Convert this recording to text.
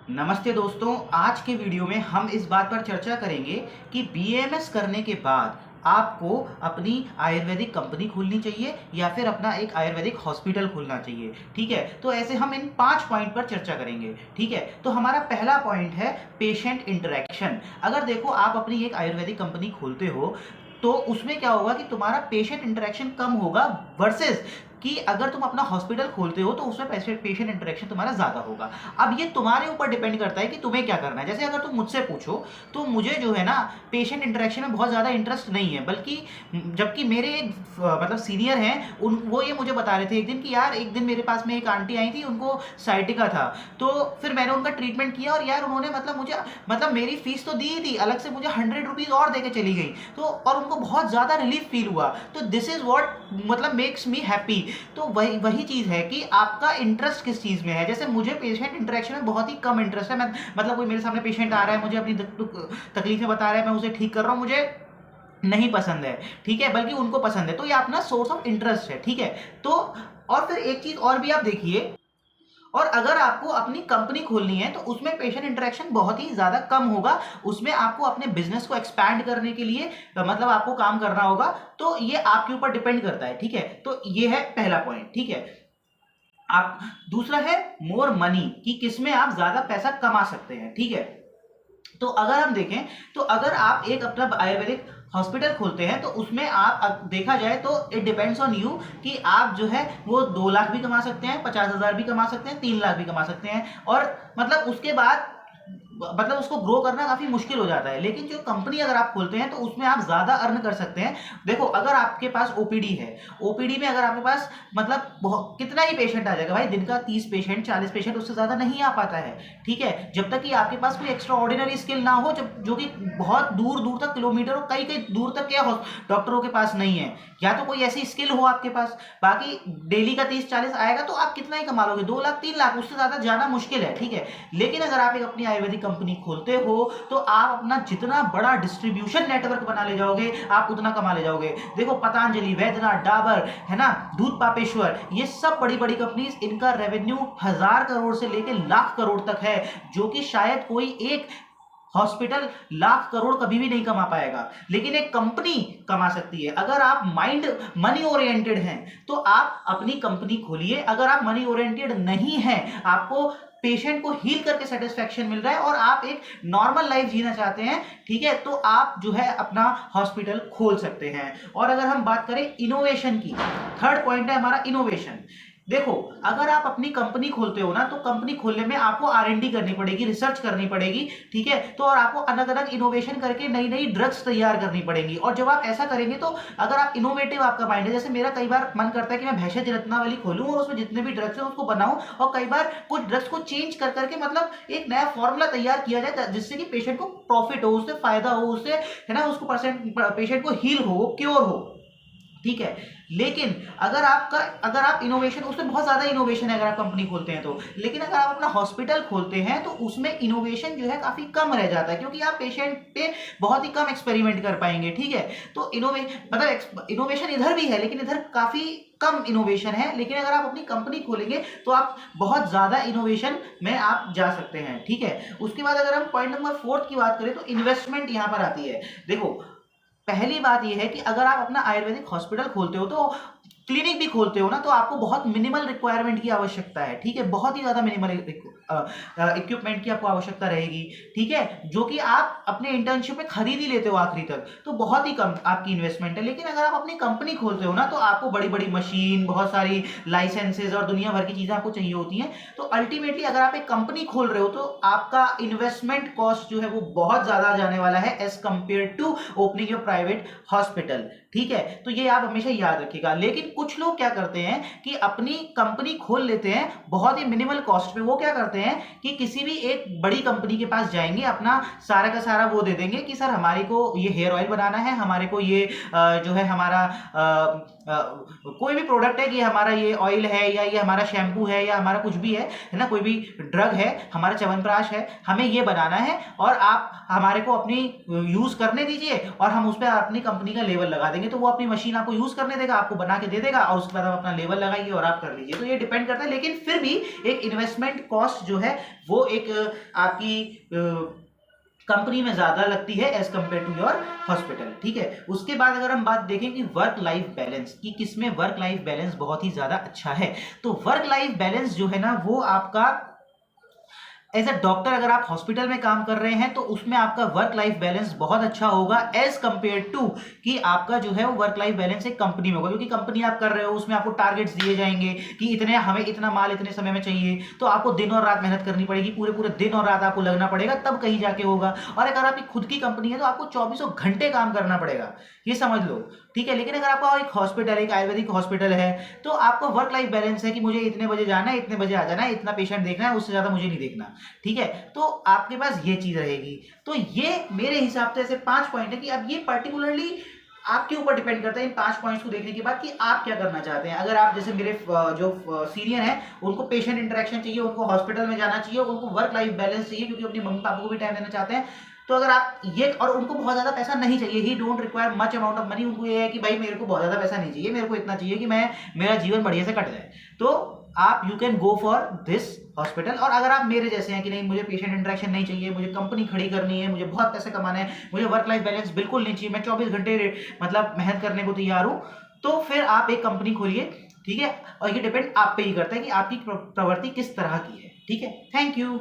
नमस्ते दोस्तों, आज के वीडियो में हम इस बात पर चर्चा करेंगे कि बीएमएस करने के बाद आपको अपनी आयुर्वेदिक कंपनी खोलनी चाहिए या फिर अपना एक आयुर्वेदिक हॉस्पिटल खोलना चाहिए। ठीक है, तो ऐसे हम इन 5 पॉइंट पर चर्चा करेंगे। ठीक है, तो हमारा पहला पॉइंट है पेशेंट इंटरेक्शन। अगर देखो आप अपनी एक आयुर्वेदिक कंपनी खोलते हो तो उसमें क्या होगा कि तुम्हारा पेशेंट इंटरेक्शन कम होगा वर्सेस कि अगर तुम अपना हॉस्पिटल खोलते हो तो उसमें पेशेंट इंटरेक्शन तुम्हारा ज्यादा होगा। अब ये तुम्हारे ऊपर डिपेंड करता है कि तुम्हें क्या करना है। जैसे अगर तुम मुझसे पूछो तो मुझे जो है ना पेशेंट इंटरेक्शन में बहुत ज्यादा इंटरेस्ट नहीं है, बल्कि जबकि मेरे एक मतलब सीनियर हैं वो ये मुझे बता रहे थे एक दिन कि यार एक दिन मेरे पास में एक आंटी आई थी, उनको साइटिका था। तो फिर मैंने उनका ट्रीटमेंट किया और यार उन्होंने मतलब मेरी फीस तो दी ही थी, अलग से मुझे 100 रुपीज और देके चली गई। तो और उनको बहुत ज्यादा रिलीफ फील हुआ। तो दिस इज वॉट मतलब मेक्स मी हैप्पी। तो वही वही चीज है कि आपका इंटरेस्ट किस चीज में है। जैसे मुझे पेशेंट इंटरेक्शन में बहुत ही कम इंटरेस्ट है। मैं मतलब कोई मेरे सामने पेशेंट आ रहा है, मुझे अपनी तकलीफें बता रहा है, मैं उसे ठीक कर रहा हूं, मुझे नहीं पसंद है। ठीक है, बल्कि उनको पसंद है। तो ये अपना सोर्स ऑफ इंटरेस्ट है। ठीक है, तो और फिर एक चीज और भी आप देखिए, और अगर आपको अपनी कंपनी खोलनी है तो उसमें पेशेंट इंटरेक्शन बहुत ही ज्यादा कम होगा। उसमें आपको अपने बिजनेस को एक्सपैंड करने के लिए मतलब आपको काम करना होगा। तो ये आपके ऊपर डिपेंड करता है। ठीक है, तो ये है पहला पॉइंट। ठीक है, आप दूसरा है मोर मनी, कि किसमें आप ज्यादा पैसा कमा सकते हैं। ठीक है, तो अगर हम देखें तो अगर आप एक अपना आयुर्वेदिक हॉस्पिटल खोलते हैं तो उसमें आप देखा जाए तो इट डिपेंड्स ऑन यू कि आप जो है वो 2 लाख भी कमा सकते हैं, 50,000 भी कमा सकते हैं, 3 लाख भी कमा सकते हैं। और मतलब उसके बाद मतलब उसको ग्रो करना काफी मुश्किल हो जाता है। लेकिन जो कंपनी अगर आप खोलते हैं तो उसमें आप ज्यादा अर्न कर सकते हैं। देखो अगर आपके पास ओपीडी है, ओपीडी में अगर आपके पास मतलब कितना ही पेशेंट आ जाएगा भाई, दिन का 30 पेशेंट 40 पेशेंट, उससे ज्यादा नहीं आ पाता है। ठीक है, जब तक कि आपके पास कोई एक्स्ट्रा ऑर्डिनरी स्किल ना हो, जब जो कि बहुत दूर दूर तक किलोमीटर और कई कई दूर तक के डॉक्टरों के पास नहीं है, या तो कोई ऐसी स्किल हो आपके पास। बाकी डेली का 30-40 आएगा तो आप कितना ही कमा लोगे, 2 लाख 3 लाख, उससे ज्यादा जाना मुश्किल है। ठीक है, लेकिन अगर आप एक अपनी आयुर्वेदिक कंपनी खोलते हो तो आप अपना जितना बड़ा डिस्ट्रीब्यूशन नेटवर्क बना ले जाओगे आप उतना कमा ले जाओगे। देखो पतंजलि, वैद्यनाथ, डाबर है ना, दूध पापेश्वर, ये सब बड़ी बड़ी कंपनीज, इनका रेवेन्यू 1000 करोड़ से लेकर लाख करोड़ तक है, जो कि शायद कोई एक हॉस्पिटल लाख करोड़ कभी भी नहीं कमा पाएगा, लेकिन एक कंपनी कमा सकती है। अगर आप माइंड मनी ओरिएंटेड हैं तो आप अपनी कंपनी खोलिए। अगर आप मनी ओरिएंटेड नहीं हैं, आपको पेशेंट को हील करके सेटिस्फेक्शन मिल रहा है और आप एक नॉर्मल लाइफ जीना चाहते हैं, ठीक है, तो आप जो है अपना हॉस्पिटल खोल सकते हैं। और अगर हम बात करें इनोवेशन की, थर्ड पॉइंट है हमारा इनोवेशन। देखो अगर आप अपनी कंपनी खोलते हो ना तो कंपनी खोलने में आपको आर&डी करनी पड़ेगी, रिसर्च करनी पड़ेगी। ठीक है, तो और आपको अलग अलग इनोवेशन करके नई नई ड्रग्स तैयार करनी पड़ेंगी। और जब आप ऐसा करेंगे तो अगर आप इनोवेटिव आपका माइंड है, जैसे मेरा कई बार मन करता है कि मैं भेषज रत्नावली खोलूं और उसमें जितने भी ड्रग्स हैं उसको बनाऊं, और कई बार कुछ ड्रग्स को चेंज कर करके मतलब एक नया फॉर्मूला तैयार किया जाए जिससे कि पेशेंट को प्रॉफिट हो, उससे फायदा हो, उससे है ना उसको पेशेंट को हील हो, क्योर हो। ठीक है, लेकिन अगर आप इनोवेशन, उसमें बहुत ज्यादा इनोवेशन है अगर आप कंपनी खोलते हैं तो। लेकिन अगर आप अपना हॉस्पिटल खोलते हैं तो उसमें इनोवेशन जो है काफी कम रह जाता है, क्योंकि आप पेशेंट पे बहुत ही कम एक्सपेरिमेंट कर पाएंगे। ठीक है, तो इनोवेशन इधर भी है लेकिन इधर काफी कम इनोवेशन है। लेकिन अगर आप अपनी कंपनी खोलेंगे तो आप बहुत ज्यादा इनोवेशन में आप जा सकते हैं। ठीक है, उसके बाद अगर हम पॉइंट नंबर 4 की बात करें तो इन्वेस्टमेंट यहां पर आती है। देखो पहली बात यह है कि अगर आप अपना आयुर्वेदिक हॉस्पिटल खोलते हो तो क्लिनिक भी खोलते हो ना, तो आपको बहुत मिनिमल रिक्वायरमेंट की आवश्यकता है। ठीक है, बहुत ही ज्यादा मिनिमल इक्विपमेंट की आपको आवश्यकता रहेगी। ठीक है, जो कि आप अपने इंटर्नशिप में खरीद ही लेते हो आखिरी तक, तो बहुत ही कम आपकी इन्वेस्टमेंट है। लेकिन अगर आप अपनी कंपनी खोलते हो ना तो आपको बड़ी बड़ी मशीन, बहुत सारी लाइसेंसेज और दुनिया भर की चीजें आपको चाहिए होती हैं। तो अल्टीमेटली अगर आप एक कंपनी खोल रहे हो तो आपका इन्वेस्टमेंट कॉस्ट जो है वो बहुत ज्यादा जाने वाला है as compare to opening your private hospital. ठीक है, तो ये आप हमेशा याद रखिएगा। लेकिन कुछ लोग क्या करते हैं कि अपनी कंपनी खोल लेते हैं बहुत ही मिनिमल कॉस्ट पे। वो क्या करते हैं कि किसी भी एक बड़ी कंपनी के पास जाएंगे, अपना सारा का सारा वो दे देंगे कि सर हमारे को ये हेयर ऑयल बनाना है, हमारे को ये जो है हमारा कोई भी प्रोडक्ट है कि हमारा ये ऑयल है या ये हमारा शैम्पू है या हमारा कुछ भी है ना, कोई भी ड्रग है, हमारा च्यवनप्राश है, हमें ये बनाना है और आप हमारे को अपनी यूज़ करने दीजिए और हम उस पर अपनी कंपनी का लेबल लगा देंगे। तो वो अपनी मशीन आपको यूज़ करने देगा, आपको बना के दे देगा और उसके बाद आप अपना लेबल लगाइए और आप कर लीजिए। तो ये डिपेंड करता है, लेकिन फिर भी एक इन्वेस्टमेंट कॉस्ट जो है वो एक आपकी कंपनी में ज़्यादा लगती है as compare to your hospital. ठीक है, उसके बाद अगर हम बात देखें कि वर्क लाइफ बैलेंस की, किसमें वर्क लाइफ बैलेंस बहुत ही ज़्यादा अच्छा है, तो वर्क लाइफ बैलेंस जो है ना वो आपका एज अ डॉक्टर अगर आप हॉस्पिटल में काम कर रहे हैं तो उसमें आपका वर्क लाइफ बैलेंस बहुत अच्छा होगा एज कंपेयर टू कि आपका जो है वो वर्क लाइफ बैलेंस एक कंपनी में होगा। क्योंकि कंपनी आप कर रहे हो उसमें आपको टारगेट्स दिए जाएंगे कि इतने हमें इतना माल इतने समय में चाहिए, तो आपको दिन और रात मेहनत करनी पड़ेगी, पूरे पूरे दिन और रात आपको लगना पड़ेगा, तब कहीं जाके होगा। और अगर आपकी खुद की कंपनी है तो आपको 24 घंटे काम करना पड़ेगा, ये समझ लो। ठीक है, लेकिन अगर आपका एक हॉस्पिटल, एक आयुर्वेदिक हॉस्पिटल है तो आपको वर्क लाइफ बैलेंस है कि मुझे इतने बजे जाना है, इतने बजे आ जाना है, इतना पेशेंट देखना है, उससे ज़्यादा मुझे नहीं देखना। ठीक है, तो आपके पास ये चीज़ रहेगी। तो ये मेरे हिसाब से ऐसे 5 पॉइंट है कि अब ये पर्टिकुलरली आपके ऊपर डिपेंड करता है इन 5 पॉइंट्स को देखने के बाद कि आप क्या करना चाहते हैं। अगर आप जैसे मेरे जो सीनियर हैं उनको पेशेंट इंटरेक्शन चाहिए, उनको हॉस्पिटल में जाना चाहिए, उनको वर्क लाइफ बैलेंस चाहिए क्योंकि अपने मम्मी पापा को भी टाइम देना चाहते हैं, तो अगर आप ये, और उनको बहुत ज़्यादा पैसा नहीं चाहिए, ही don't require much amount of money, उनको ये है कि भाई मेरे को बहुत ज़्यादा पैसा नहीं चाहिए, मेरे को इतना चाहिए कि मेरा जीवन बढ़िया से कट जाए, तो आप you can go for this hospital. और अगर आप मेरे जैसे हैं कि नहीं मुझे पेशेंट इंटरेक्शन नहीं चाहिए, मुझे कंपनी खड़ी करनी है, मुझे बहुत पैसे कमाने हैं, मुझे वर्क लाइफ बैलेंस बिल्कुल नहीं चाहिए, मैं 24 घंटे मतलब मेहनत करने को तैयार हूँ, तो फिर आप एक कंपनी खोलिए। ठीक है, और ये डिपेंड आप पे ही करता है कि आपकी प्रवृत्ति किस तरह की है। ठीक है, थैंक यू।